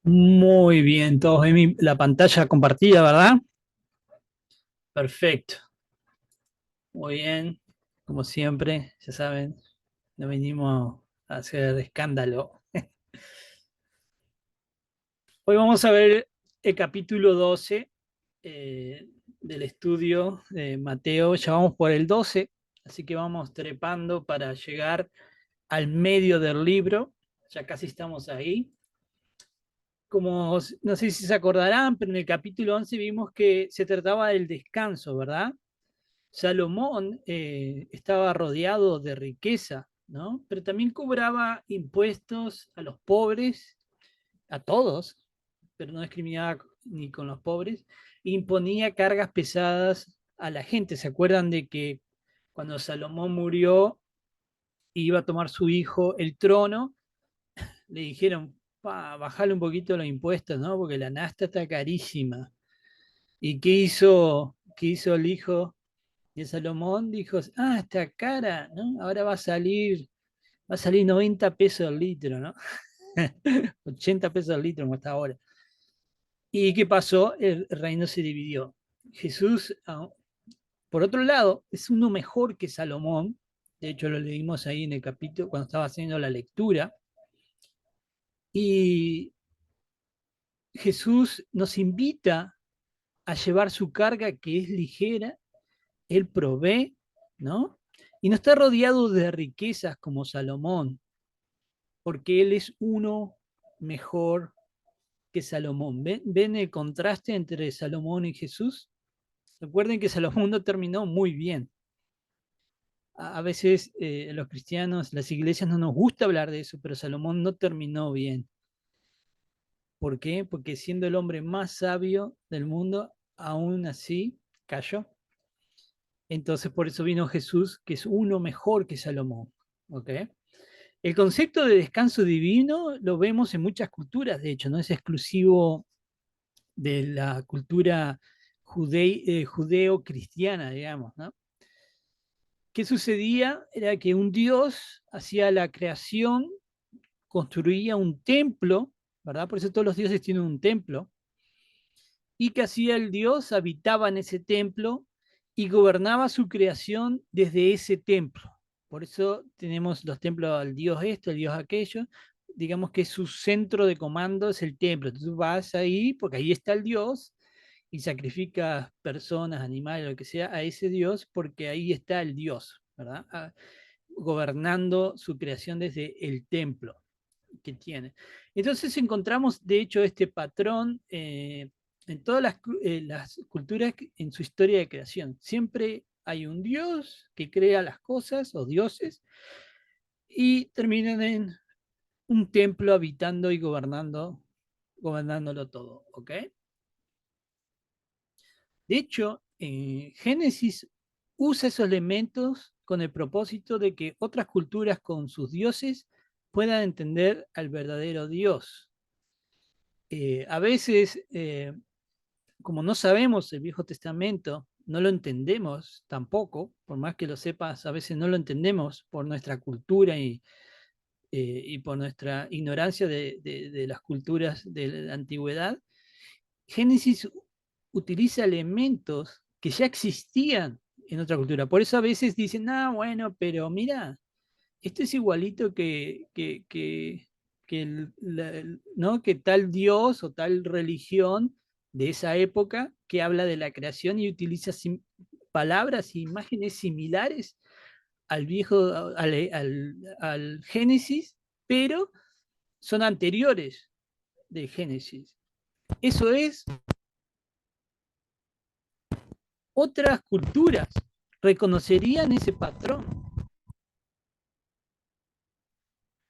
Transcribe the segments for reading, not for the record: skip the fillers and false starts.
Muy bien, todos ven la pantalla compartida, ¿verdad? Perfecto. Muy bien. Como siempre, ya saben, no venimos a hacer escándalo. Hoy vamos a ver el capítulo 12 del estudio de Mateo. Ya vamos por el 12, así que vamos trepando para llegar al medio del libro. Ya casi estamos ahí. Como no sé si se acordarán, pero en el capítulo 11 vimos que se trataba del descanso, ¿verdad? Salomón estaba rodeado de riqueza, ¿no? Pero también cobraba impuestos a los pobres, a todos, pero no discriminaba ni con los pobres, e imponía cargas pesadas a la gente. ¿Se acuerdan de que cuando Salomón murió, iba a tomar su hijo el trono? Le dijeron, bajale un poquito los impuestos, ¿no? Porque la nafta está carísima. ¿Y qué hizo el hijo de Salomón? Dijo, está cara, ¿no? Ahora va a salir 90 pesos el litro, ¿no? 80 pesos el litro como está ahora. ¿Y qué pasó? El reino se dividió. Jesús, por otro lado, es uno mejor que Salomón. De hecho, lo leímos ahí en el capítulo cuando estaba haciendo la lectura. Y Jesús nos invita a llevar su carga que es ligera. Él provee, ¿no? Y no está rodeado de riquezas como Salomón, porque él es uno mejor que Salomón. ¿Ven el contraste entre Salomón y Jesús? Recuerden que Salomón no terminó muy bien. A veces los cristianos, las iglesias no nos gusta hablar de eso, pero Salomón no terminó bien. ¿Por qué? Porque siendo el hombre más sabio del mundo, aún así cayó. Entonces por eso vino Jesús, que es uno mejor que Salomón. ¿Ok? El concepto de descanso divino lo vemos en muchas culturas, de hecho, no es exclusivo de la cultura judeo-cristiana, digamos, ¿no? ¿Qué sucedía? Era que un dios hacía la creación, construía un templo, ¿verdad? Por eso todos los dioses tienen un templo. ¿Y qué hacía el dios? Habitaba en ese templo y gobernaba su creación desde ese templo. Por eso tenemos los templos al dios esto, al dios aquello. Digamos que su centro de comando es el templo. Entonces tú vas ahí porque ahí está el dios y sacrificas personas, animales, lo que sea, a ese dios porque ahí está el dios, ¿verdad? Gobernando su creación desde el templo que tiene. Entonces encontramos, de hecho, este patrón en todas las culturas en su historia de creación. Siempre hay un dios que crea las cosas o dioses y terminan en un templo habitando y gobernándolo todo. ¿Ok? De hecho, Génesis usa esos elementos con el propósito de que otras culturas con sus dioses puedan entender al verdadero Dios. A veces, como no sabemos el Viejo Testamento, no lo entendemos tampoco, por más que lo sepas, a veces no lo entendemos por nuestra cultura y por nuestra ignorancia de las culturas de la antigüedad. Génesis utiliza elementos que ya existían en otra cultura. Por eso a veces dicen, bueno, pero mira, esto es igualito ¿no? Que tal dios o tal religión de esa época que habla de la creación y utiliza palabras e imágenes similares al viejo, al Génesis, pero son anteriores de Génesis. Eso es, otras culturas reconocerían ese patrón,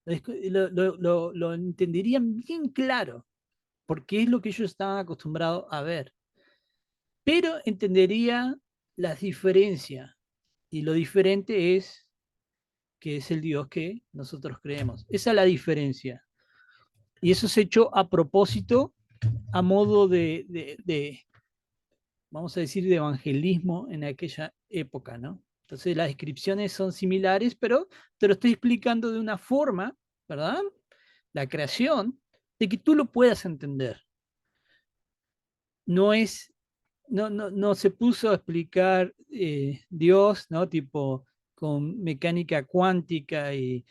lo entenderían bien claro, porque es lo que ellos estaban acostumbrados a ver, pero entendería las diferencias, y lo diferente es que es el Dios que nosotros creemos. Esa es la diferencia. Y eso se hecho a propósito, a modo vamos a decir, de evangelismo en aquella época, ¿no? Entonces las descripciones son similares, pero te lo estoy explicando de una forma, ¿verdad? La creación, de que tú lo puedas entender. No es, no se puso a explicar Dios, ¿no? Tipo con mecánica cuántica y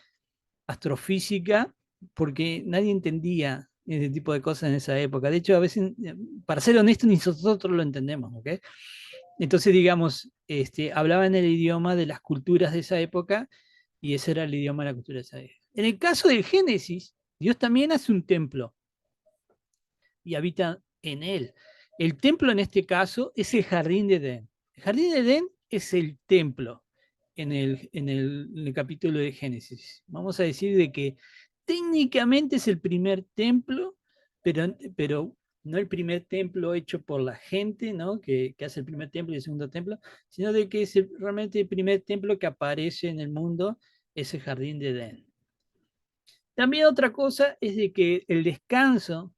astrofísica, porque nadie entendía ese tipo de cosas en esa época. De hecho, a veces, para ser honesto, ni nosotros lo entendemos, ¿ok? Entonces, digamos, hablaban el idioma de las culturas de esa época y ese era el idioma de la cultura de esa época. En el caso del Génesis, Dios también hace un templo y habita en él. El templo en este caso es el jardín de Edén. El jardín de Edén es el templo en el capítulo de Génesis. Vamos a decir de que técnicamente es el primer templo, pero no el primer templo hecho por la gente, ¿no? Que hace el primer templo y el segundo templo, sino de que es realmente el primer templo que aparece en el mundo, es el jardín de Edén. También otra cosa es de que el descanso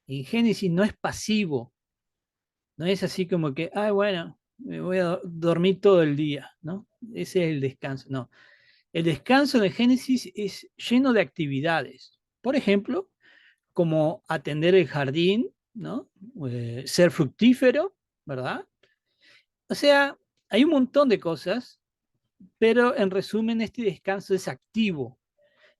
en Génesis no es pasivo, no es así como que, ah, bueno, me voy a dormir todo el día, ¿no? Ese es el descanso, no. El descanso de Génesis es lleno de actividades. Por ejemplo, como atender el jardín, ¿no? Ser fructífero, ¿verdad? O sea, hay un montón de cosas, pero en resumen, este descanso es activo.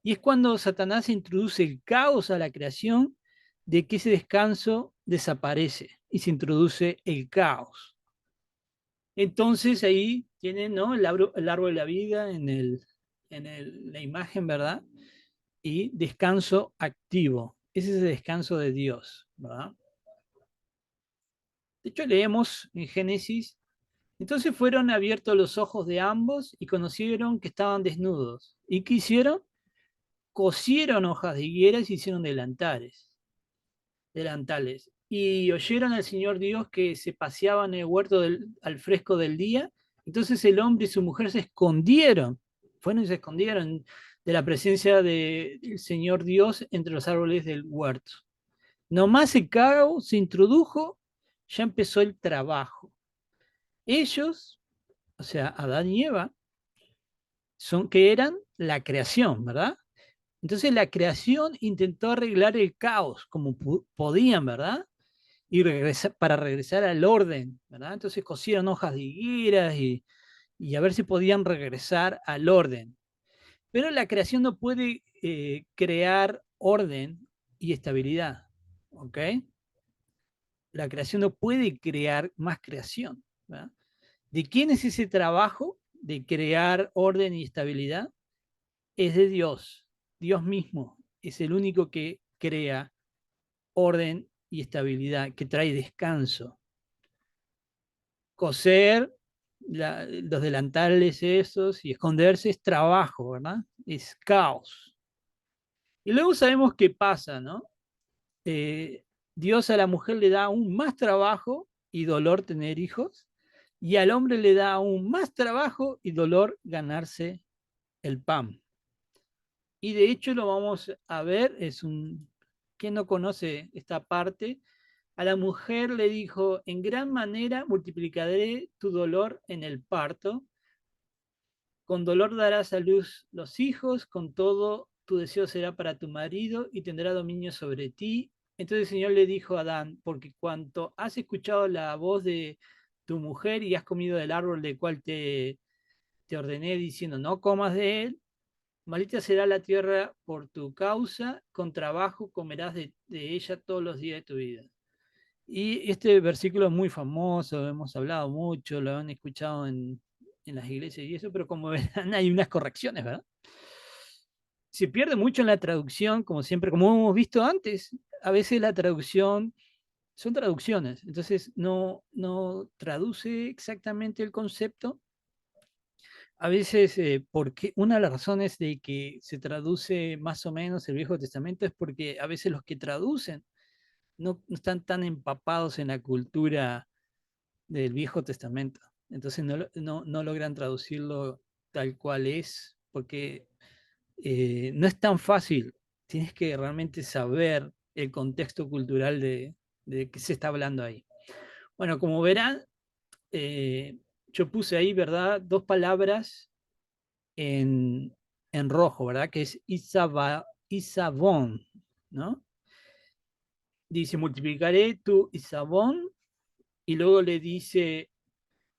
Y es cuando Satanás introduce el caos a la creación, de que ese descanso desaparece y se introduce el caos. Entonces ahí tienen, ¿no? El árbol de la vida la imagen, ¿verdad? Y descanso activo. Ese es el descanso de Dios, ¿verdad? De hecho, leemos en Génesis, entonces fueron abiertos los ojos de ambos y conocieron que estaban desnudos. ¿Y qué hicieron? Cosieron hojas de higueras y hicieron delantales. Y oyeron al Señor Dios que se paseaba en el huerto al fresco del día. Entonces el hombre y su mujer se escondieron, fueron y se escondieron de la presencia del Señor Dios entre los árboles del huerto. Nomás el caos se introdujo, ya empezó el trabajo. Ellos, o sea, Adán y Eva, son que eran la creación, ¿verdad? Entonces la creación intentó arreglar el caos como podían, ¿verdad? Y para regresar al orden, ¿verdad? Entonces cosieron hojas de higueras y a ver si podían regresar al orden. Pero la creación no puede crear orden y estabilidad, ¿ok? La creación no puede crear más creación, ¿verdad? ¿De quién es ese trabajo de crear orden y estabilidad? Es de Dios. Dios mismo es el único que crea orden y estabilidad, que trae descanso. Coser los delantales esos y esconderse es trabajo, ¿verdad? Es caos. Y luego sabemos qué pasa, ¿no? Eh, Dios a la mujer le da aún más trabajo y dolor tener hijos, y al hombre le da aún más trabajo y dolor ganarse el pan. Y de hecho lo vamos a ver, ¿quién no conoce esta parte? A la mujer le dijo, en gran manera multiplicaré tu dolor en el parto, con dolor darás a luz los hijos, con todo tu deseo será para tu marido y tendrá dominio sobre ti. Entonces el Señor le dijo a Adán, porque cuanto has escuchado la voz de tu mujer y has comido del árbol del cual te ordené diciendo, no comas de él, maldita será la tierra por tu causa, con trabajo comerás de ella todos los días de tu vida. Y este versículo es muy famoso, hemos hablado mucho, lo han escuchado en las iglesias y eso, pero como verán hay unas correcciones, ¿verdad? Se pierde mucho en la traducción, como siempre, como hemos visto antes. A veces la traducción son traducciones, entonces no traduce exactamente el concepto. A veces, porque una de las razones de que se traduce más o menos el Viejo Testamento es porque a veces los que traducen no están tan empapados en la cultura del Viejo Testamento. Entonces no logran traducirlo tal cual es, porque no es tan fácil. Tienes que realmente saber el contexto cultural de qué se está hablando ahí. Bueno, como verán, yo puse ahí, ¿verdad? Dos palabras en rojo, ¿verdad? Que es Isabón, ¿no? dice, multiplicaré tu Isabón, y luego le dice,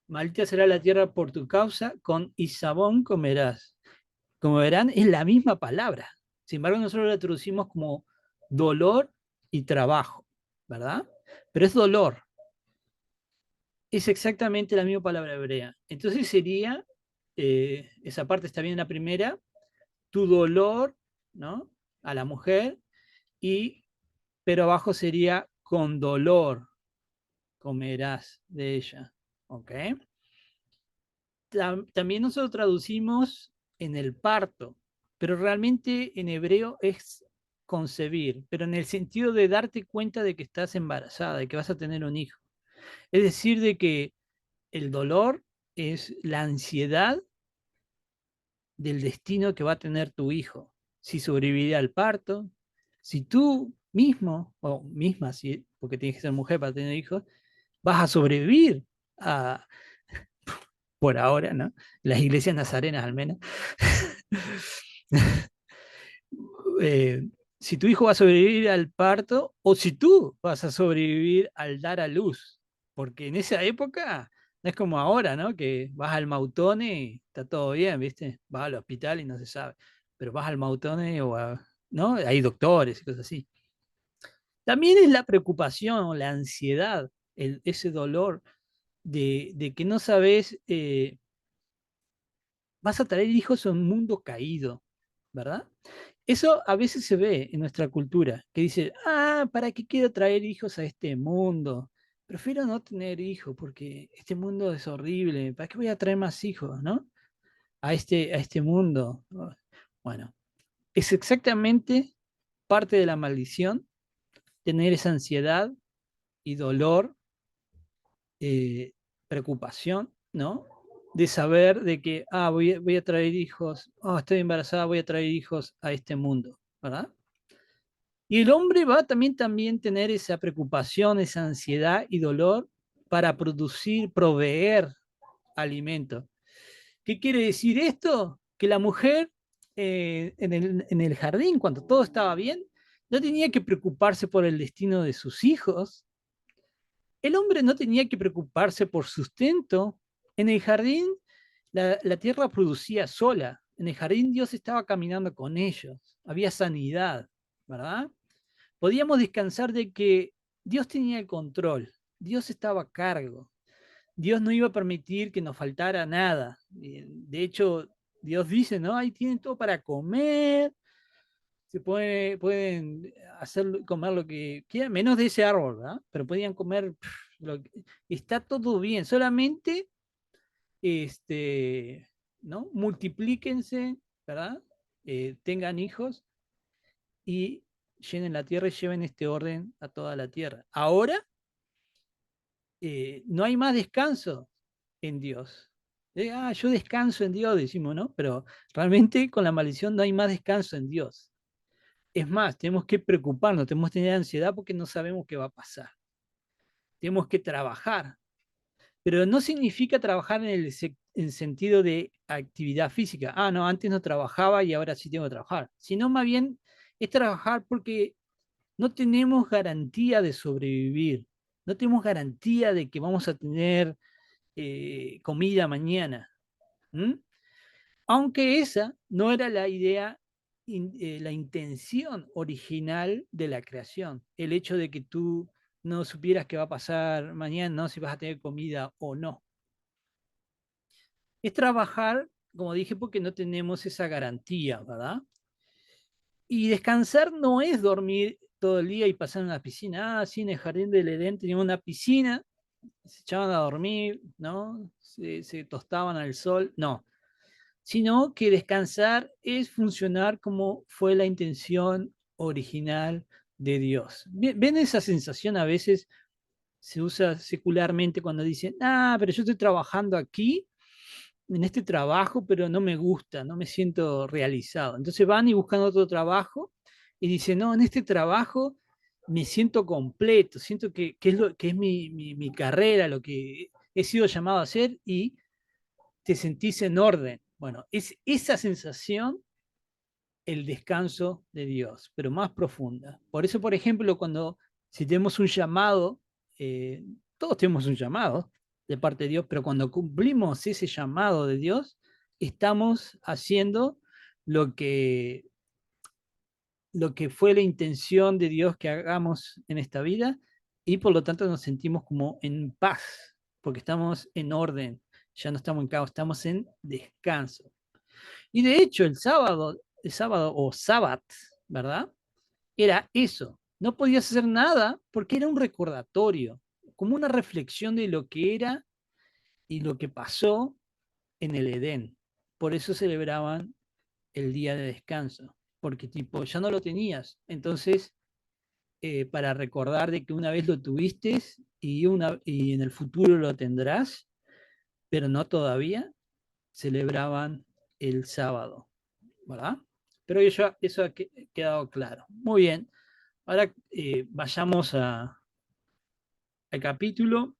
maldita será la tierra por tu causa, con Isabón comerás. Como verán, es la misma palabra. Sin embargo, nosotros la traducimos como dolor y trabajo, ¿verdad? Pero es dolor. Es exactamente la misma palabra hebrea. Entonces sería, esa parte está bien en la primera, tu dolor, ¿no? A la mujer, y, pero abajo sería con dolor comerás de ella, ¿ok? También nosotros traducimos en el parto, pero realmente en hebreo es concebir, pero en el sentido de darte cuenta de que estás embarazada, de que vas a tener un hijo. Es decir, de que el dolor es la ansiedad del destino que va a tener tu hijo, si sobrevivirá al parto, si tú mismo, o misma, si, porque tienes que ser mujer para tener hijos, vas a sobrevivir a, por ahora, ¿no? Las iglesias nazarenas al menos. eh, si tu hijo va a sobrevivir al parto o si tú vas a sobrevivir al dar a luz, porque en esa época no es como ahora, ¿no? Que vas al Mautone y está todo bien, ¿viste? Vas al hospital y no se sabe, pero vas al Mautone ¿no? Hay doctores y cosas así. También es la preocupación, la ansiedad, ese dolor de que no sabes, vas a traer hijos a un mundo caído, ¿verdad? Eso a veces se ve en nuestra cultura, que dice, ¿para qué quiero traer hijos a este mundo? Prefiero no tener hijos porque este mundo es horrible. ¿Para qué voy a traer más hijos, no? A este mundo. Bueno, es exactamente parte de la maldición tener esa ansiedad y dolor, eh, preocupación, ¿no? De saber de que, voy a traer hijos, estoy embarazada, voy a traer hijos a este mundo, ¿verdad? Y el hombre va también tener esa preocupación, esa ansiedad y dolor para producir, proveer alimento. ¿Qué quiere decir esto? Que la mujer, en el jardín, cuando todo estaba bien, no tenía que preocuparse por el destino de sus hijos. El hombre no tenía que preocuparse por sustento. En el jardín, la tierra producía sola. En el jardín Dios estaba caminando con ellos. Había sanidad, ¿verdad? Podíamos descansar de que Dios tenía el control, Dios estaba a cargo, Dios no iba a permitir que nos faltara nada. De hecho, Dios dice, ¿no? Ahí tienen todo para comer, pueden comer lo que quieran, menos de ese árbol, ¿verdad? Pero podían comer, está todo bien, solamente, ¿no? Multiplíquense, ¿verdad? Tengan hijos y llenen la tierra y lleven este orden a toda la tierra. Ahora, no hay más descanso en Dios. Yo descanso en Dios, decimos, ¿no? Pero realmente con la maldición no hay más descanso en Dios. Es más, tenemos que preocuparnos, tenemos que tener ansiedad porque no sabemos qué va a pasar. Tenemos que trabajar, pero no significa trabajar en sentido de actividad física. No, antes no trabajaba y ahora sí tengo que trabajar. Sino más bien es trabajar porque no tenemos garantía de sobrevivir, no tenemos garantía de que vamos a tener, comida mañana. ¿M? Aunque esa no era la idea, la intención original de la creación, el hecho de que tú no supieras qué va a pasar mañana, no si vas a tener comida o no. Es trabajar, como dije, porque no tenemos esa garantía, ¿verdad? Y descansar no es dormir todo el día y pasar en la piscina. Sí, en el jardín del Edén teníamos una piscina, se echaban a dormir, ¿no? Se tostaban al sol. No, sino que descansar es funcionar como fue la intención original de Dios. ¿Ven esa sensación a veces? Se usa secularmente cuando dicen, pero yo estoy trabajando aquí, en este trabajo, pero no me gusta, no me siento realizado. Entonces van y buscan otro trabajo y dicen, no, en este trabajo me siento completo, siento que es, que es mi carrera, lo que he sido llamado a hacer y te sentís en orden. Bueno, es esa sensación el descanso de Dios, pero más profunda. Por eso, por ejemplo, cuando Si tenemos un llamado, todos tenemos un llamado de parte de Dios, pero cuando cumplimos ese llamado de Dios, estamos haciendo lo que, lo que fue la intención de Dios que hagamos en esta vida y por lo tanto nos sentimos como en paz, porque estamos en orden, ya no estamos en caos, estamos en descanso. Y de hecho el sábado o sábat, ¿verdad? Era eso. No podías hacer nada porque era un recordatorio, como una reflexión de lo que era y lo que pasó en el Edén. Por eso celebraban el día de descanso, porque tipo, ya no lo tenías. Entonces, para recordar de que una vez lo tuviste y en el futuro lo tendrás, pero no todavía, celebraban el sábado, ¿verdad? Pero eso ha quedado claro. Muy bien. Ahora vayamos al capítulo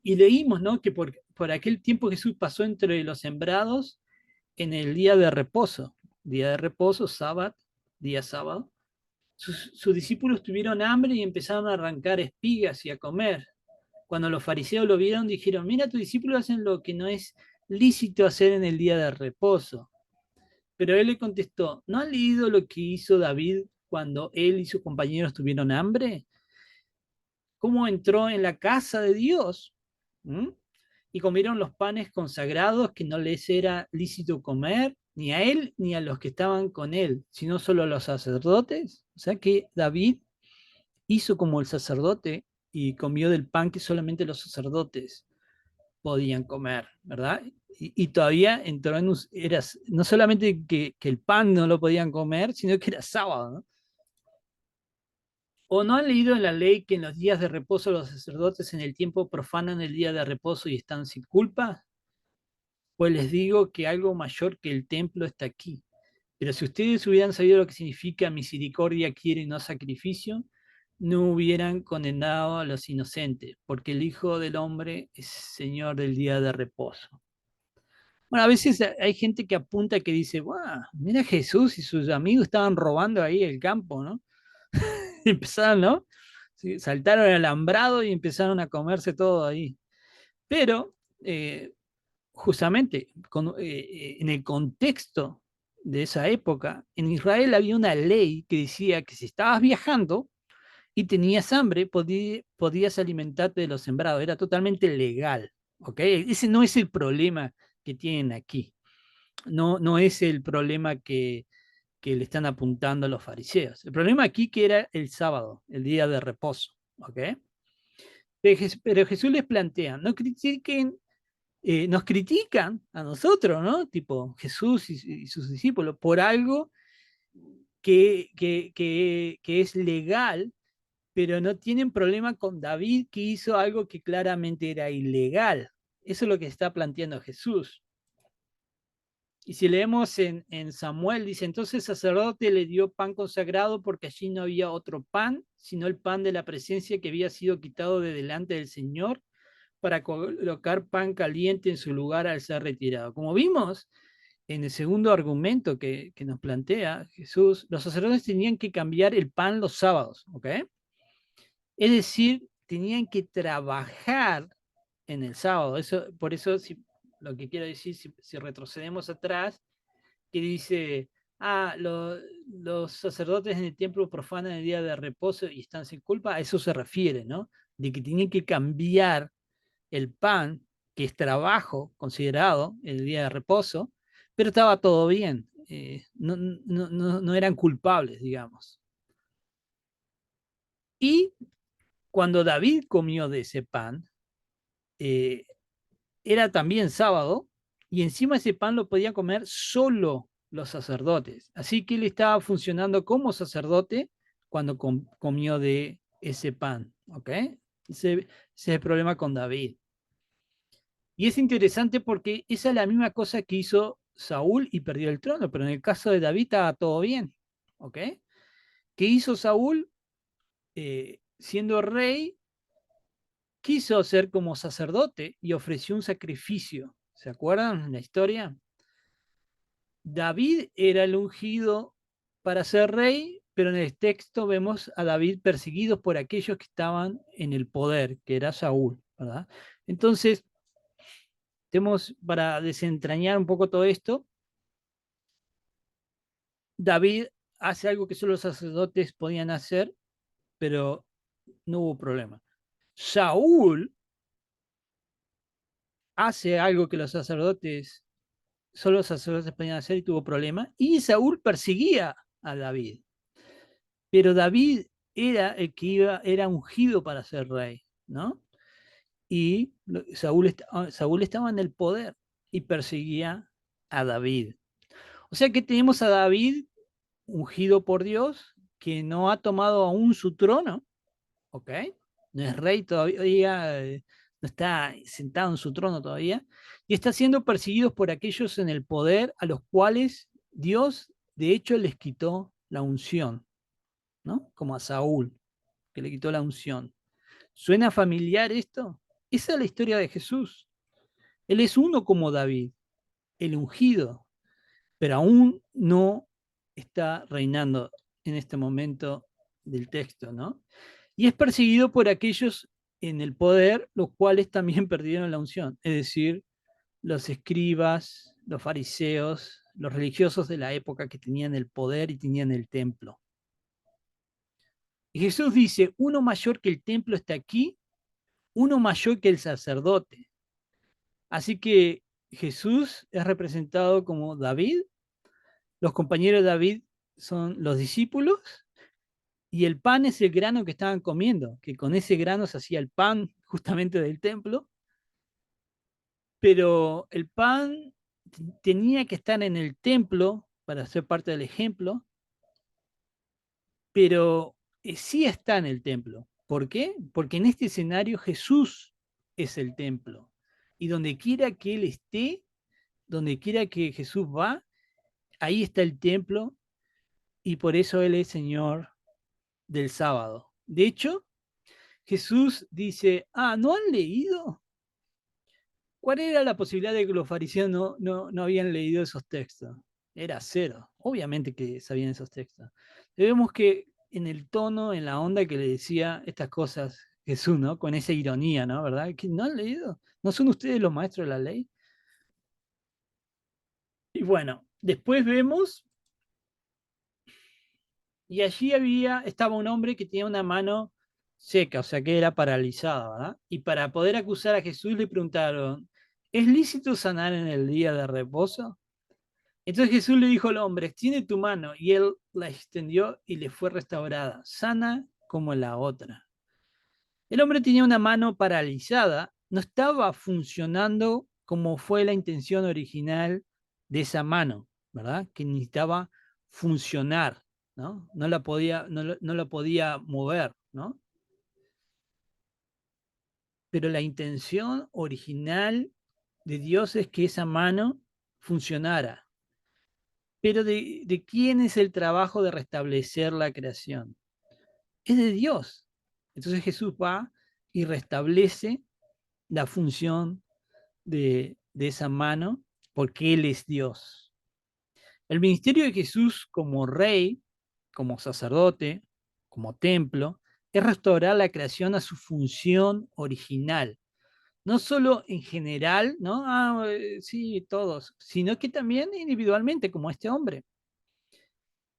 y leímos, ¿no? Que por aquel tiempo Jesús pasó entre los sembrados en el día de reposo, sábado, día sábado. Sus discípulos tuvieron hambre y empezaron a arrancar espigas y a comer. Cuando los fariseos lo vieron, dijeron, mira, tus discípulos hacen lo que no es lícito hacer en el día de reposo. Pero él le contestó, ¿no han leído lo que hizo David cuando él y sus compañeros tuvieron hambre? ¿Cómo entró en la casa de Dios? ¿Mm? Y comieron los panes consagrados que no les era lícito comer, ni a él ni a los que estaban con él, sino solo a los sacerdotes. O sea que David hizo como el sacerdote y comió del pan que solamente los sacerdotes podían comer, ¿verdad? Y todavía entró era no solamente que el pan no lo podían comer, sino que era sábado, ¿no? ¿O no han leído en la ley que en los días de reposo los sacerdotes en el tiempo profanan el día de reposo y están sin culpa? Pues les digo que algo mayor que el templo está aquí. Pero si ustedes hubieran sabido lo que significa misericordia quiere y no sacrificio, no hubieran condenado a los inocentes, porque el Hijo del Hombre es Señor del día de reposo. Bueno, a veces hay gente que apunta que dice, wow, mira Jesús y sus amigos estaban robando ahí el campo, ¿no? Y empezaron, ¿no? Sí, saltaron el alambrado y empezaron a comerse todo ahí. Pero eh, justamente en el contexto de esa época, en Israel había una ley que decía que si estabas viajando y tenías hambre, podías alimentarte de los sembrados. Era totalmente legal. ¿Ok? Ese no es el problema que tienen aquí. No, no es el problema que le están apuntando a los fariseos. El problema aquí que era el sábado, el día de reposo. ¿Ok? Pero Jesús les plantea, no critiquen, nos critican a nosotros, ¿no? Tipo Jesús y sus discípulos por algo que es legal, pero no tienen problema con David que hizo algo que claramente era ilegal. Eso es lo que está planteando Jesús. Y si leemos en Samuel, dice, entonces el sacerdote le dio pan consagrado porque allí no había otro pan, sino el pan de la presencia que había sido quitado de delante del Señor para colocar pan caliente en su lugar al ser retirado. Como vimos en el segundo argumento que nos plantea Jesús, los sacerdotes tenían que cambiar el pan los sábados, ¿ok? Es decir, tenían que trabajar en el sábado. Por eso, lo que quiero decir, si retrocedemos atrás, que dice, los sacerdotes en el templo profanan el día de reposo y están sin culpa, a eso se refiere, ¿no? De que tienen que cambiar el pan, que es trabajo considerado el día de reposo, pero estaba todo bien, no eran culpables, digamos. Y cuando David comió de ese pan, eh, era también sábado, y encima ese pan lo podían comer solo los sacerdotes. Así que él estaba funcionando como sacerdote cuando comió de ese pan. ¿Ok? Ese es el problema con David. Y es interesante porque esa es la misma cosa que hizo Saúl y perdió el trono, pero en el caso de David estaba todo bien. ¿Ok? ¿Qué hizo Saúl? Siendo rey, quiso ser como sacerdote y ofreció un sacrificio. ¿Se acuerdan la historia? David era el ungido para ser rey, pero en el texto vemos a David perseguido por aquellos que estaban en el poder, que era Saúl, ¿verdad? Entonces, tenemos, para desentrañar un poco todo esto, David hace algo que solo los sacerdotes podían hacer, pero no hubo problema. Saúl hace algo que solo los sacerdotes podían hacer y tuvo problema, y Saúl perseguía a David. Pero David era el que era ungido para ser rey, ¿no? Y Saúl estaba en el poder y perseguía a David. O sea que tenemos a David ungido por Dios, que no ha tomado aún su trono, ¿ok? No es rey todavía, no está sentado en su trono todavía, y está siendo perseguido por aquellos en el poder a los cuales Dios, de hecho, les quitó la unción, ¿no? Como a Saúl, que le quitó la unción. ¿Suena familiar esto? Esa es la historia de Jesús. Él es uno como David, el ungido, pero aún no está reinando en este momento del texto, ¿no? Y es perseguido por aquellos en el poder, los cuales también perdieron la unción, es decir, los escribas, los fariseos, los religiosos de la época que tenían el poder y tenían el templo. Y Jesús dice, uno mayor que el templo está aquí, uno mayor que el sacerdote. Así que Jesús es representado como David, los compañeros de David son los discípulos, y el pan es el grano que estaban comiendo, que con ese grano se hacía el pan justamente del templo, pero el pan tenía que estar en el templo para ser parte del ejemplo, pero sí está en el templo. ¿Por qué? Porque en este escenario Jesús es el templo. Y donde quiera que Él esté, donde quiera que Jesús va, ahí está el templo y por eso Él es Señor del sábado. De hecho, Jesús dice, ¿no han leído? ¿Cuál era la posibilidad de que los fariseos no habían leído esos textos? Era cero. Obviamente que sabían esos textos. Vemos que en el tono, en la onda que le decía estas cosas Jesús, ¿no? Con esa ironía, ¿no? ¿Verdad? ¿Que no han leído? ¿No son ustedes los maestros de la ley? Y bueno, después vemos, y allí estaba un hombre que tenía una mano seca, o sea que era paralizada, ¿verdad? Y para poder acusar a Jesús le preguntaron, ¿es lícito sanar en el día de reposo? Entonces Jesús le dijo al hombre, extiende tu mano, y él la extendió y le fue restaurada, sana como la otra. El hombre tenía una mano paralizada, no estaba funcionando como fue la intención original de esa mano, ¿verdad? Que necesitaba funcionar, ¿no? No la podía mover, ¿no? Pero la intención original de Dios es que esa mano funcionara. Pero ¿de quién es el trabajo de restablecer la creación? Es de Dios. Entonces Jesús va y restablece la función de esa mano porque Él es Dios. El ministerio de Jesús como rey, como sacerdote, como templo, es restaurar la creación a su función original. No solo en general, ¿no? Sí, todos, sino que también individualmente, como este hombre.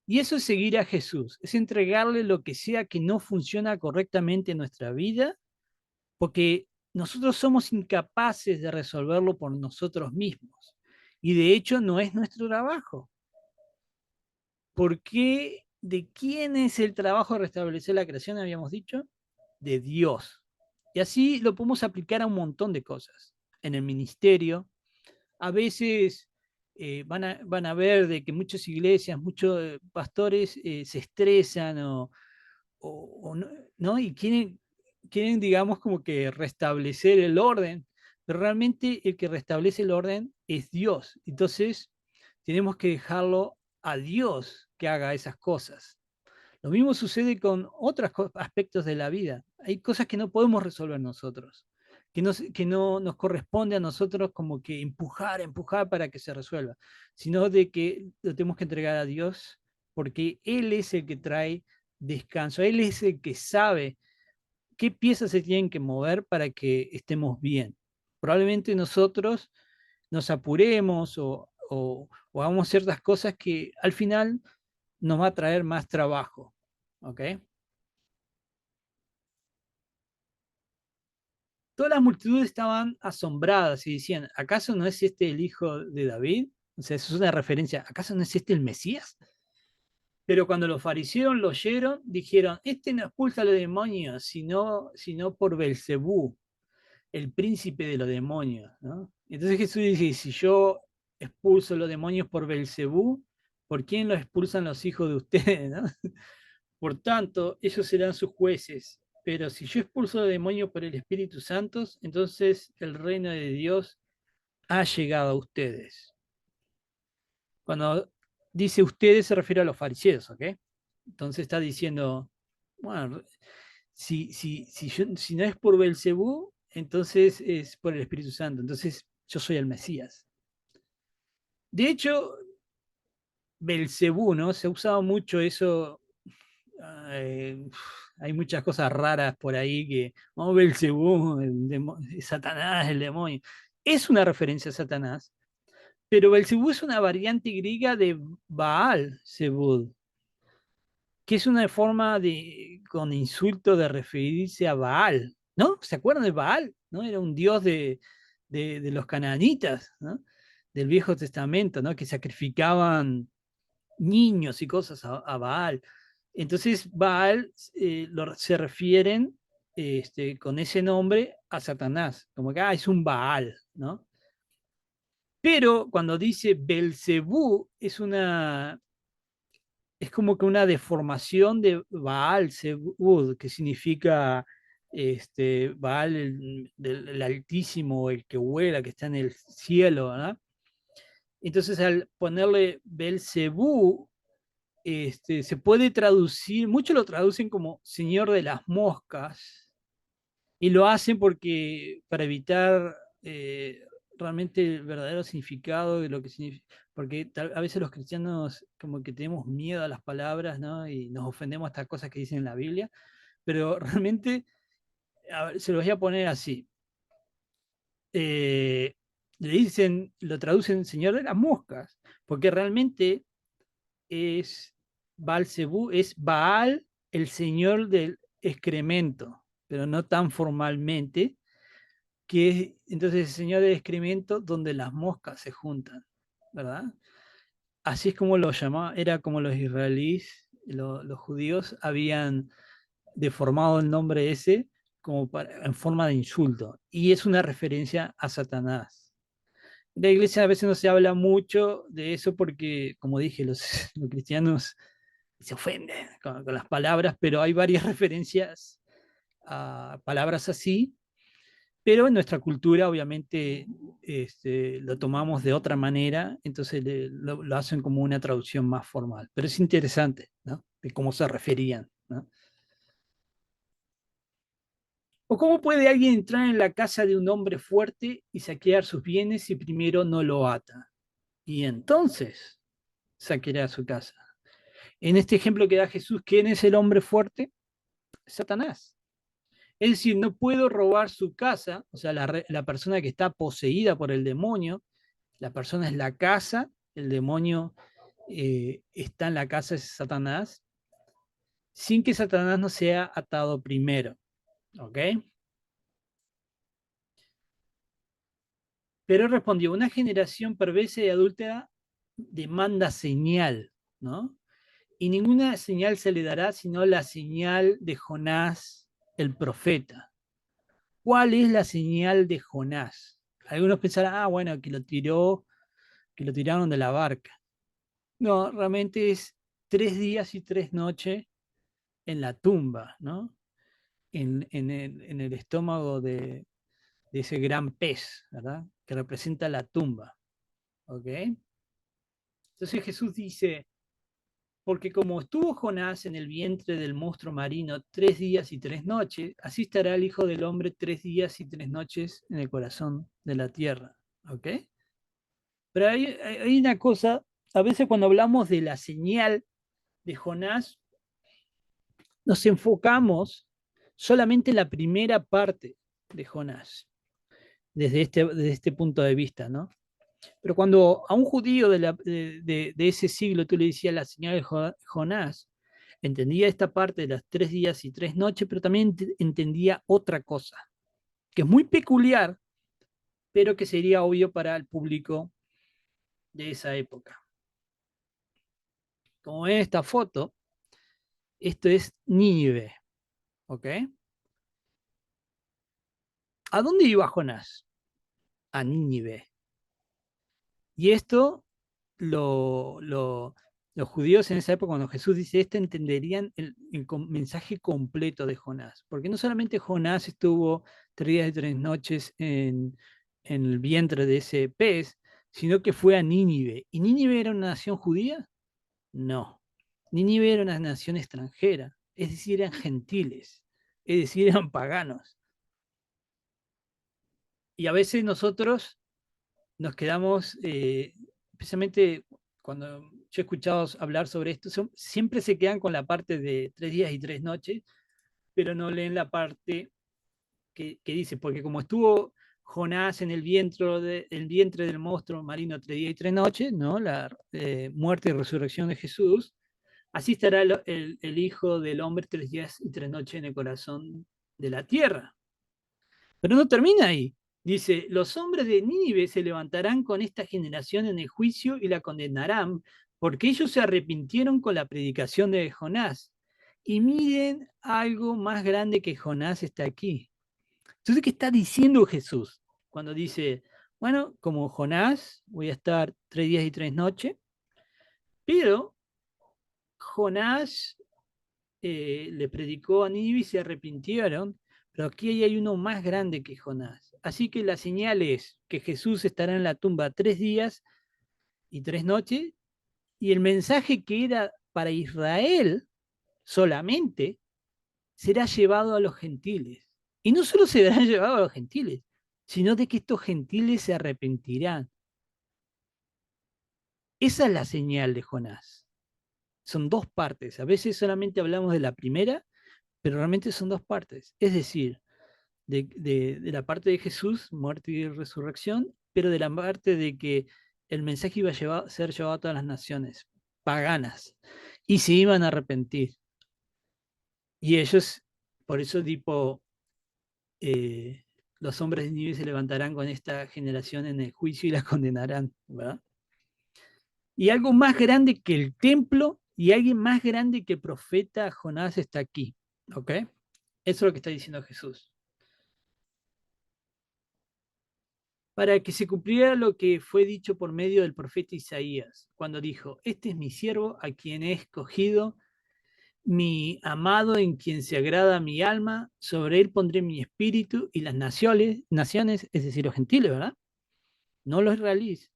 Y eso es seguir a Jesús, es entregarle lo que sea que no funciona correctamente en nuestra vida, porque nosotros somos incapaces de resolverlo por nosotros mismos. Y de hecho no es nuestro trabajo. ¿Por qué? ¿De quién es el trabajo de restablecer la creación, habíamos dicho? De Dios. Y así lo podemos aplicar a un montón de cosas. En el ministerio, a veces van a ver de que muchas iglesias, muchos pastores se estresan o no, ¿no? Y quieren, digamos, como que restablecer el orden, pero realmente el que restablece el orden es Dios. Entonces, tenemos que dejarlo a Dios que haga esas cosas. Lo mismo sucede con otros aspectos de la vida. Hay cosas que no podemos resolver nosotros, que no nos corresponde a nosotros como que empujar para que se resuelva, sino de que lo tenemos que entregar a Dios porque Él es el que trae descanso, Él es el que sabe qué piezas se tienen que mover para que estemos bien. Probablemente nosotros nos apuremos o hagamos ciertas cosas que al final nos va a traer más trabajo. ¿Ok? Todas las multitudes estaban asombradas y decían, ¿acaso no es este el hijo de David? O sea, eso es una referencia, ¿acaso no es este el Mesías? Pero cuando los fariseos lo oyeron, dijeron, este no expulsa a los demonios, sino por Belcebú, el príncipe de los demonios, ¿no? Entonces Jesús dice, si yo expulso los demonios por Belcebú, ¿por quién los expulsan los hijos de ustedes, ¿no? Por tanto, ellos serán sus jueces. Pero si yo expulso los demonios por el Espíritu Santo, entonces el reino de Dios ha llegado a ustedes. Cuando dice ustedes se refiere a los fariseos, ¿ok? Entonces está diciendo, bueno, si no es por Belcebú, entonces es por el Espíritu Santo. Entonces yo soy el Mesías. De hecho, Belcebú, ¿no? Se ha usado mucho eso. eh, Hay muchas cosas raras por ahí que, oh, Belcebú, Satanás, el demonio. Es una referencia a Satanás, pero Belcebú es una variante griega de Baal Zebub, que es una forma con insulto de referirse a Baal, ¿no? ¿Se acuerdan de Baal? ¿No? Era un dios de los cananitas, ¿no? Del Viejo Testamento, ¿no? Que sacrificaban niños y cosas a Baal. Entonces, Baal se refieren con ese nombre a Satanás, como que es un Baal, ¿no? Pero cuando dice Belcebú, es como que una deformación de Baal Zebub, que significa Baal, el Altísimo, el que vuela, que está en el cielo, ¿no? Entonces, al ponerle Belcebú, se puede traducir, muchos lo traducen como Señor de las Moscas, y lo hacen porque para evitar realmente el verdadero significado de lo que significa, porque a veces los cristianos como que tenemos miedo a las palabras, ¿no? Y nos ofendemos a estas cosas que dicen en la Biblia, pero realmente, a ver, se los voy a poner así. Eh, Le dicen, lo traducen Señor de las Moscas, porque realmente es Baal-Zebú, es Baal, el señor del excremento, pero no tan formalmente, que es entonces el señor del excremento donde las moscas se juntan, ¿verdad? Así es como lo llamaban, era como los israelíes, los judíos habían deformado el nombre ese como en forma de insulto, y es una referencia a Satanás. En la iglesia a veces no se habla mucho de eso porque, como dije, los cristianos se ofenden con las palabras, pero hay varias referencias a palabras así, pero en nuestra cultura obviamente lo tomamos de otra manera, entonces lo hacen como una traducción más formal, pero es interesante, ¿no? De cómo se referían, ¿no? ¿O cómo puede alguien entrar en la casa de un hombre fuerte y saquear sus bienes si primero no lo ata? Y entonces saqueará su casa. En este ejemplo que da Jesús, ¿quién es el hombre fuerte? Satanás. Es decir, no puedo robar su casa, o sea, la persona que está poseída por el demonio, la persona es la casa, el demonio está en la casa de Satanás, sin que Satanás no sea atado primero. ¿Ok? Pero respondió, una generación perversa y adúltera demanda señal, ¿no? Y ninguna señal se le dará sino la señal de Jonás, el profeta. ¿Cuál es la señal de Jonás? Algunos pensarán, bueno, que lo tiraron de la barca. No, realmente es 3 días y 3 noches en la tumba, ¿no? En el estómago de ese gran pez, ¿verdad? Que representa la tumba, ¿ok? Entonces Jesús dice, porque como estuvo Jonás en el vientre del monstruo marino 3 días y 3 noches, así estará el Hijo del Hombre 3 días y 3 noches en el corazón de la tierra, ¿ok? Pero hay una cosa, a veces cuando hablamos de la señal, de Jonás, nos enfocamos solamente en la primera parte de Jonás, desde este punto de vista, ¿no? Pero cuando a un judío de ese siglo tú le decías la señal de Jonás, entendía esta parte de las 3 días y 3 noches, pero también entendía otra cosa, que es muy peculiar, pero que sería obvio para el público de esa época. Como ven esta foto, esto es Nínive, ¿ok? ¿A dónde iba Jonás? A Nínive. Y esto los judíos en esa época, cuando Jesús dice esto, entenderían el mensaje completo de Jonás. Porque no solamente Jonás estuvo 3 días y 3 noches en el vientre de ese pez, sino que fue a Nínive. ¿Y Nínive era una nación judía? No. Nínive era una nación extranjera, es decir, eran gentiles, es decir, eran paganos. Y a veces nosotros nos quedamos, especialmente cuando yo he escuchado hablar sobre esto, siempre se quedan con la parte de 3 días y 3 noches, pero no leen la parte que dice, porque como estuvo Jonás en el vientre del monstruo marino 3 días y 3 noches, ¿no? La muerte y resurrección de Jesús, así estará el Hijo del Hombre 3 días y 3 noches en el corazón de la tierra. Pero no termina ahí. Dice, los hombres de Nínive se levantarán con esta generación en el juicio y la condenarán, porque ellos se arrepintieron con la predicación de Jonás. Y miren, algo más grande que Jonás está aquí. Entonces, ¿qué está diciendo Jesús? Cuando dice, bueno, como Jonás, voy a estar 3 días y 3 noches, pero Jonás le predicó a Nínive y se arrepintieron, pero aquí hay uno más grande que Jonás. Así que la señal es que Jesús estará en la tumba 3 días y 3 noches, y el mensaje que era para Israel solamente será llevado a los gentiles. Y no solo será llevado a los gentiles, sino de que estos gentiles se arrepentirán. Esa es la señal de Jonás. Son dos partes. A veces solamente hablamos de la primera, pero realmente son dos partes. Es decir, de la parte de Jesús, muerte y resurrección, pero de la parte de que el mensaje iba a ser llevado a todas las naciones paganas y se iban a arrepentir. Y ellos, por eso tipo, eh, los hombres de Nínive se levantarán con esta generación en el juicio y la condenarán, ¿verdad? Y algo más grande que el templo y alguien más grande que el profeta Jonás está aquí, ¿ok? Eso es lo que está diciendo Jesús. Para que se cumpliera lo que fue dicho por medio del profeta Isaías, cuando dijo, este es mi siervo a quien he escogido, mi amado en quien se agrada mi alma, sobre él pondré mi espíritu y las naciones, es decir, los gentiles, ¿verdad? No los israelíes,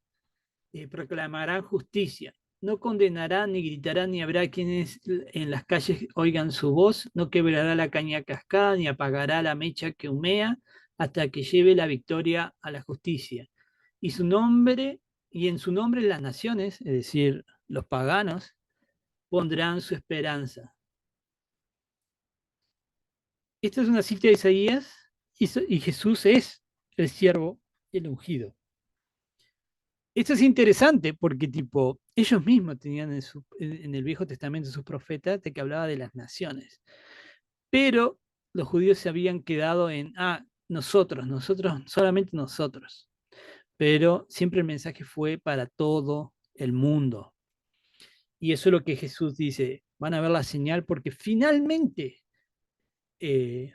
proclamarán justicia. No condenarán, ni gritarán, ni habrá quienes en las calles oigan su voz, no quebrará la caña cascada, ni apagará la mecha que humea, hasta que lleve la victoria a la justicia. Y su nombre, y en su nombre las naciones, es decir, los paganos, pondrán su esperanza. Esta es una cita de Isaías, y Jesús es el siervo, el ungido. Esto es interesante porque, tipo, ellos mismos tenían en el Viejo Testamento sus profetas de que hablaba de las naciones. Pero los judíos se habían quedado en, nosotros, solamente nosotros. Pero siempre el mensaje fue para todo el mundo. Y eso es lo que Jesús dice, van a ver la señal porque finalmente eh,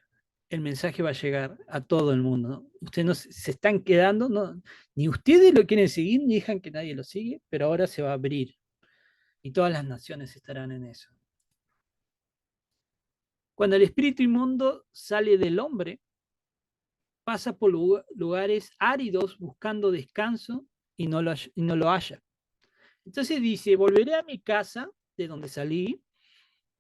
el mensaje va a llegar a todo el mundo, ¿no? Ustedes no se están quedando, no, ni ustedes lo quieren seguir, ni dejan que nadie lo sigue, pero ahora se va a abrir y todas las naciones estarán en eso. Cuando el espíritu inmundo sale del hombre, pasa por lugares áridos buscando descanso y no lo halla. Entonces dice, volveré a mi casa de donde salí,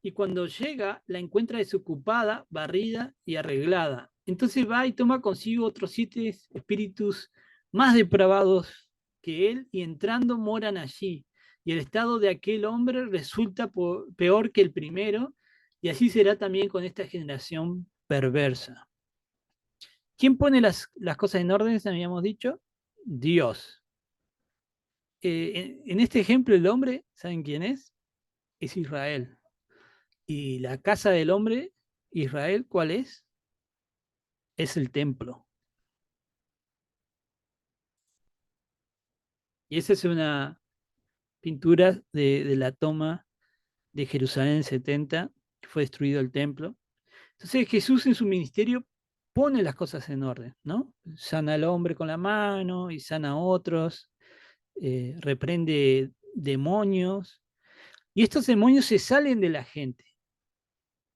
y cuando llega la encuentra desocupada, barrida y arreglada. Entonces va y toma consigo otros 7 espíritus más depravados que él, y entrando moran allí. y el estado de aquel hombre resulta peor que el primero, y así será también con esta generación perversa. ¿Quién pone las cosas en orden, habíamos dicho? Dios. En este ejemplo, el hombre, ¿saben quién es? Es Israel. Y la casa del hombre, Israel, ¿cuál es? Es el templo. Y esa es una pintura de la toma de Jerusalén en 70, que fue destruido el templo. Entonces Jesús en su ministerio pone las cosas en orden, ¿no? Sana al hombre con la mano y sana a otros, reprende demonios, y estos demonios se salen de la gente,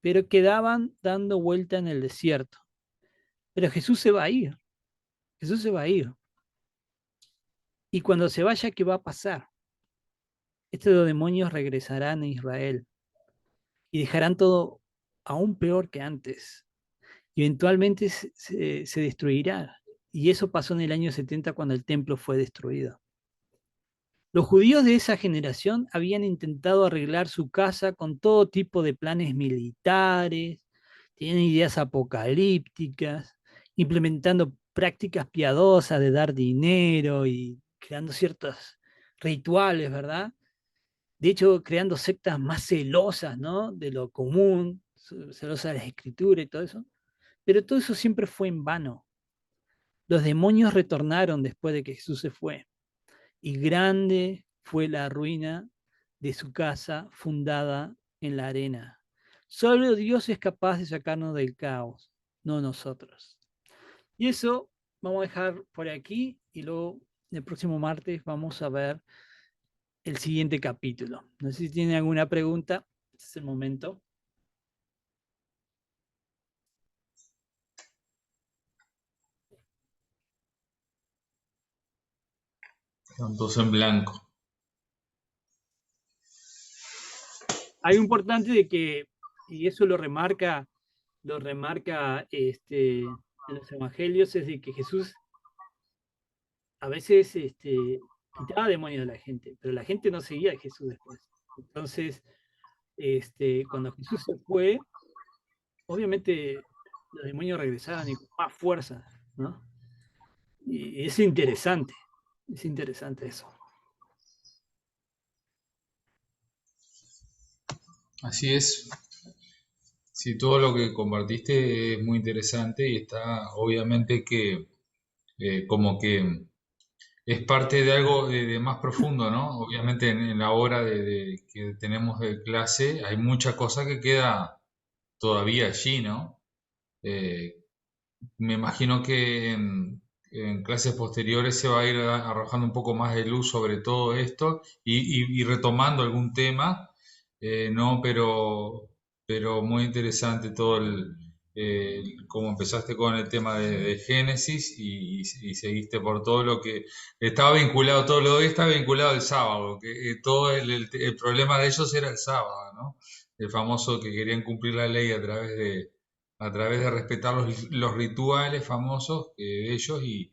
pero quedaban dando vuelta en el desierto. Pero Jesús se va a ir, Jesús se va a ir. Y cuando se vaya, ¿qué va a pasar? Estos demonios regresarán a Israel y dejarán todo aún peor que antes. Y eventualmente se destruirá. Y eso pasó en el año 70 cuando el templo fue destruido. Los judíos de esa generación habían intentado arreglar su casa con todo tipo de planes militares, tienen ideas apocalípticas, implementando prácticas piadosas de dar dinero y creando ciertos rituales, ¿verdad? De hecho, creando sectas más celosas, ¿no? De lo común, celosas de la escritura y todo eso. Pero todo eso siempre fue en vano. Los demonios retornaron después de que Jesús se fue, y grande fue la ruina de su casa fundada en la arena. Solo Dios es capaz de sacarnos del caos, no nosotros. Y eso vamos a dejar por aquí y luego el próximo martes vamos a ver el siguiente capítulo. No sé si tienen alguna pregunta, este es el momento. Entonces en blanco. Algo importante de que, y eso lo remarca en los evangelios, es de que Jesús a veces quitaba demonios de la gente, pero la gente no seguía a Jesús después. Entonces, cuando Jesús se fue, obviamente los demonios regresaban y con más fuerza, ¿no? Y es interesante eso. Así es. Sí, todo lo que compartiste es muy interesante y está obviamente que como que es parte de algo de más profundo, ¿no? Obviamente en la hora que tenemos de clase hay mucha cosa que queda todavía allí, ¿no? Eh, Me imagino que en clases posteriores se va a ir arrojando un poco más de luz sobre todo esto y retomando algún tema, ¿no? Pero muy interesante todo cómo empezaste con el tema de Génesis y seguiste por todo lo que estaba vinculado, todo lo de hoy está vinculado al sábado, que todo el problema de ellos era el sábado, ¿no? El famoso que querían cumplir la ley a través de respetar los rituales famosos de ellos y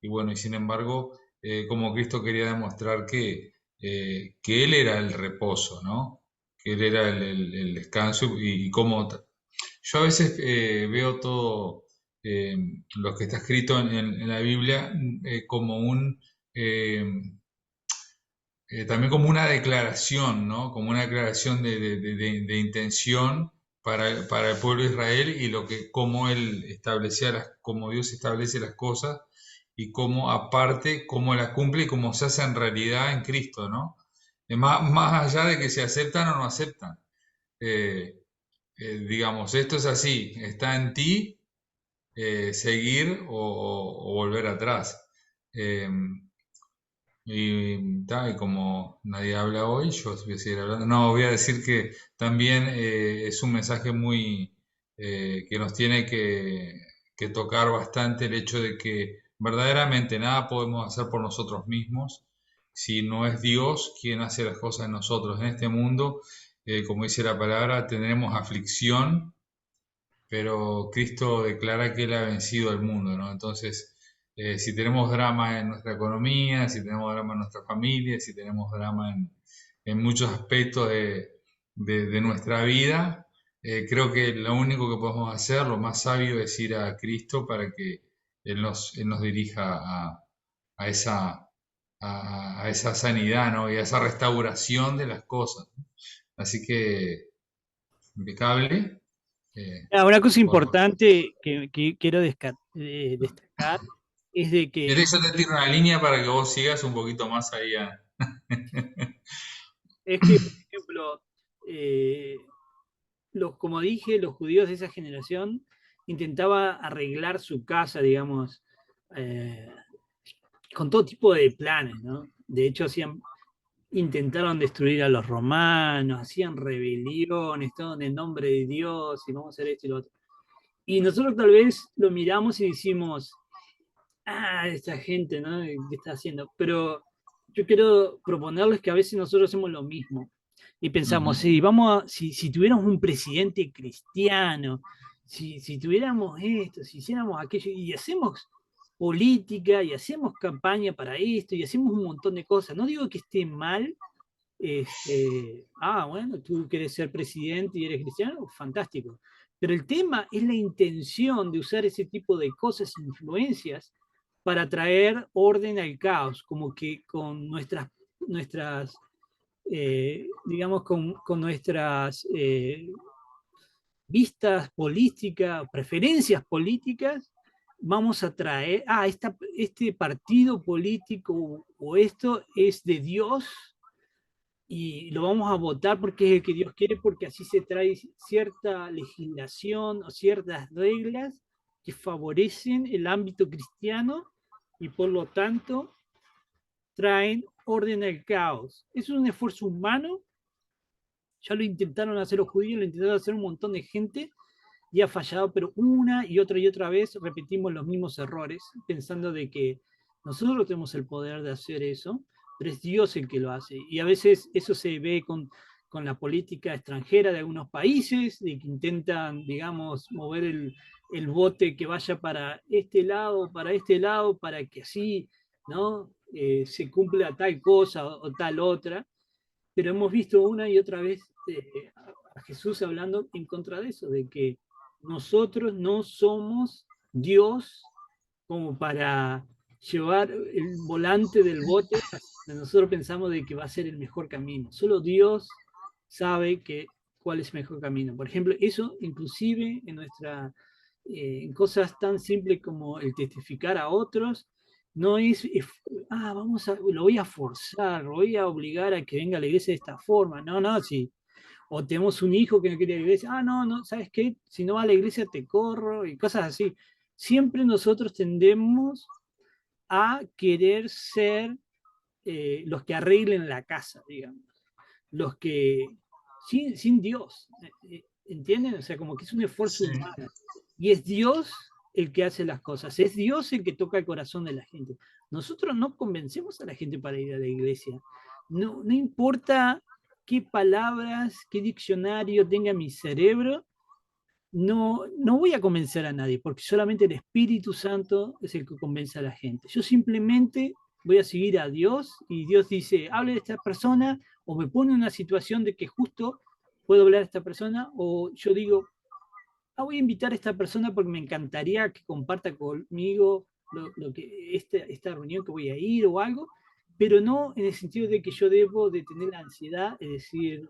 bueno, y sin embargo, como Cristo quería demostrar que Él era el reposo, ¿no? Que Él era el descanso y cómo... Yo a veces veo todo eh, lo que está escrito en la Biblia como eh, también como una declaración, ¿no? Como una declaración de intención para el pueblo de Israel y cómo él establecía cómo Dios establece las cosas y cómo aparte, cómo las cumple y cómo se hace en realidad en Cristo, ¿no? Más allá de que se aceptan o no aceptan. Eh, digamos, esto es así, está en ti seguir o volver atrás. Eh, y como nadie habla hoy, yo voy a seguir hablando. No, voy a decir que también es un mensaje muy que nos tiene que tocar bastante el hecho de que verdaderamente nada podemos hacer por nosotros mismos si no es Dios quien hace las cosas en nosotros. En este mundo, como dice la palabra, tendremos aflicción, pero Cristo declara que Él ha vencido al mundo, ¿no? Entonces, si tenemos drama en nuestra economía, si tenemos drama en nuestra familia, si tenemos drama en muchos aspectos de nuestra vida, creo que lo único que podemos hacer, lo más sabio, es ir a Cristo para que Él nos dirija a esa, a esa sanidad, ¿no? Y a esa restauración de las cosas. Así que, impecable. Una cosa Podemos. importante que quiero destacar es de que ¿Querés yo te tiro una línea para que vos sigas un poquito más ahí? por ejemplo, eh, como dije, los judíos de esa generación intentaba arreglar su casa, digamos, eh, con todo tipo de planes, ¿no? De hecho, intentaron destruir a los romanos, hacían rebeliones, todo en el nombre de Dios, y vamos a hacer esto y lo otro. Y nosotros tal vez lo miramos y decimos, ah, esta gente, ¿no? ¿Qué está haciendo? Pero yo quiero proponerles que a veces nosotros hacemos lo mismo y pensamos, Ujú. si tuviéramos un presidente cristiano, si tuviéramos esto, si hiciéramos aquello, y hacemos política y hacemos campaña para esto y hacemos un montón de cosas. No digo que esté mal, bueno, tú quieres ser presidente y eres cristiano, fantástico. Pero el tema es la intención de usar ese tipo de cosas, influencias, para traer orden al caos, como que con nuestras digamos, con nuestras vistas políticas, preferencias políticas, vamos a traer, este partido político o esto es de Dios y lo vamos a votar porque es el que Dios quiere, porque así se trae cierta legislación o ciertas reglas que favorecen el ámbito cristiano y por lo tanto traen orden al caos. Es un esfuerzo humano, ya lo intentaron hacer los judíos, lo intentaron hacer un montón de gente y ha fallado, pero una y otra vez repetimos los mismos errores, pensando de que nosotros tenemos el poder de hacer eso, pero es Dios el que lo hace. Y a veces eso se ve con la política extranjera de algunos países, de que intentan, digamos, mover el bote que vaya para este lado, para que así, ¿no? Se cumpla tal cosa o tal otra, pero hemos visto una y otra vez a Jesús hablando en contra de eso, de que nosotros no somos Dios como para llevar el volante del bote. Nosotros pensamos de que va a ser el mejor camino. Solo Dios sabe cuál es el mejor camino. Por ejemplo, eso inclusive en cosas tan simples como el testificar a otros, no lo voy a forzar, lo voy a obligar a que venga a la iglesia de esta forma. No, no, si o tenemos un hijo que no quiere ir a la iglesia, no, no, ¿sabes qué? Si no va a la iglesia te corro y cosas así. Siempre nosotros tendemos a querer ser los que arreglen la casa, digamos, los que, sin Dios, ¿entienden? O sea, como que es un esfuerzo Sí, humano. Y es Dios el que hace las cosas, es Dios el que toca el corazón de la gente. Nosotros no convencemos a la gente para ir a la iglesia. No, no importa qué palabras, qué diccionario tenga mi cerebro, no, no voy a convencer a nadie, porque solamente el Espíritu Santo es el que convence a la gente. Yo simplemente voy a seguir a Dios y Dios dice, hable de esta persona, o me pone en una situación de que justo puedo hablar a esta persona, o yo digo, voy a invitar a esta persona porque me encantaría que comparta conmigo lo que esta reunión que voy a ir o algo, pero no en el sentido de que yo debo de tener la ansiedad, es decir,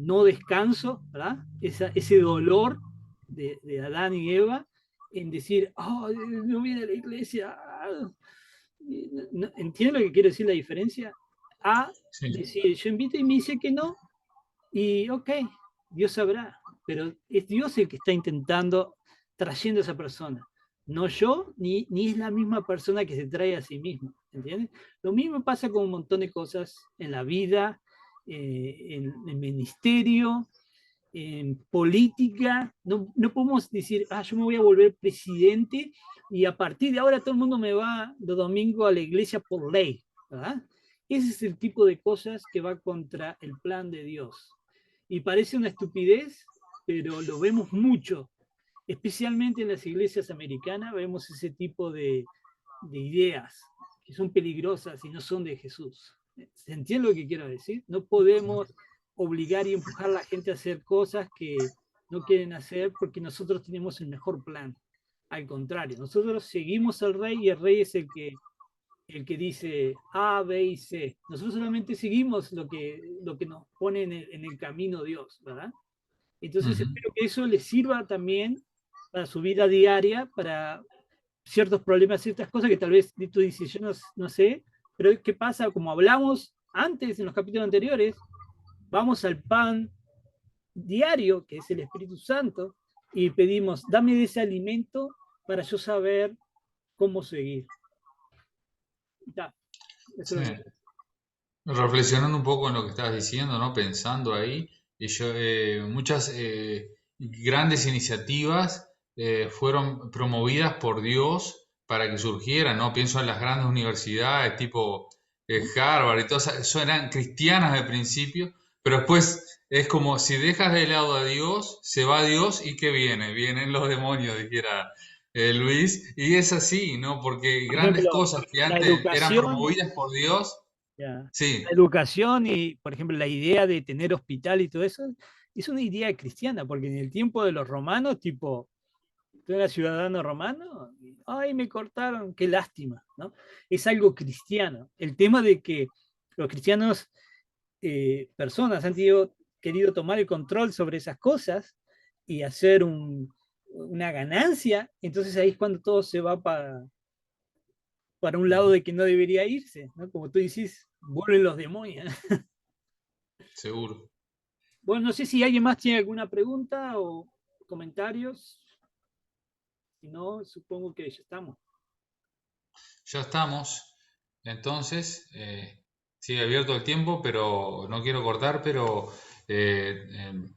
no descanso, ¿verdad? Ese dolor de Adán y Eva en decir, oh, no viene a la iglesia. No, ¿entiendes lo que quiero decir la diferencia? A sí, decir, yo invito y me dice que no, y ok, Dios sabrá, pero es Dios el que está intentando trayendo a esa persona. No yo, ni es la misma persona que se trae a sí mismo, ¿entiendes? Lo mismo pasa con un montón de cosas en la vida, en el ministerio, en política. No, no podemos decir, yo me voy a volver presidente y a partir de ahora todo el mundo me va los domingos a la iglesia por ley, ¿verdad? Ese es el tipo de cosas que va contra el plan de Dios. Y parece una estupidez, pero lo vemos mucho, especialmente en las iglesias americanas, vemos ese tipo de ideas que son peligrosas y no son de Jesús. ¿Se entiende lo que quiero decir? No podemos obligar y empujar a la gente a hacer cosas que no quieren hacer porque nosotros tenemos el mejor plan. Al contrario, nosotros seguimos al rey y el rey es el que dice A, B y C. Nosotros solamente seguimos lo que nos pone en el camino Dios, ¿verdad? Entonces Ujú. espero que eso les sirva también para su vida diaria, para ciertos problemas, ciertas cosas que tal vez tú dices, yo no sé, pero ¿qué pasa? Como hablamos antes en los capítulos anteriores, vamos al pan diario, que es el Espíritu Santo, y pedimos, dame de ese alimento para yo saber cómo seguir. Ya, eso Sí. es lo que... Reflexionando un poco en lo que estabas diciendo, ¿no? Pensando ahí, y muchas grandes iniciativas fueron promovidas por Dios para que surgieran, ¿no? Pienso en las grandes universidades tipo Harvard y todas eso eran cristianas de principio, pero después es como si dejas de lado a Dios, se va Dios y ¿qué viene? Vienen los demonios, dijera Luis, y es así, ¿no? Porque Por grandes ejemplo, cosas que la antes eran educación, promovidas por Dios, ya, la sí. educación y, por ejemplo, la idea de tener hospital y todo eso, es una idea cristiana, porque en el tiempo de los romanos, tipo, tú eras ciudadano romano, ay, me cortaron, qué lástima, ¿no? Es algo cristiano. El tema de que los cristianos, personas, han querido tomar el control sobre esas cosas y hacer una ganancia, entonces ahí es cuando todo se va para un lado Ujú. de que no debería irse, ¿no? Como tú dices, vuelven los demonios. Seguro. Bueno, no sé si alguien más tiene alguna pregunta o comentarios. Si no, supongo que ya estamos. Ya estamos. Entonces, sigue abierto el tiempo, pero no quiero cortar, pero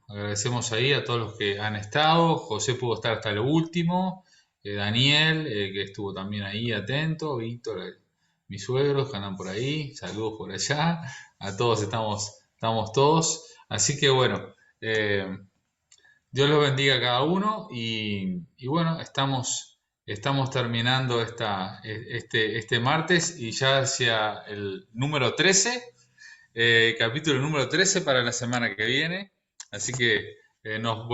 agradecemos ahí a todos los que han estado. José pudo estar hasta lo último. Daniel, que estuvo también ahí atento. Víctor, mis suegros que andan por ahí. Saludos por allá. A todos estamos todos. Así que bueno. Dios los bendiga a cada uno y bueno, estamos terminando este martes y ya hacia el número 13, capítulo número 13 para la semana que viene. Así que nos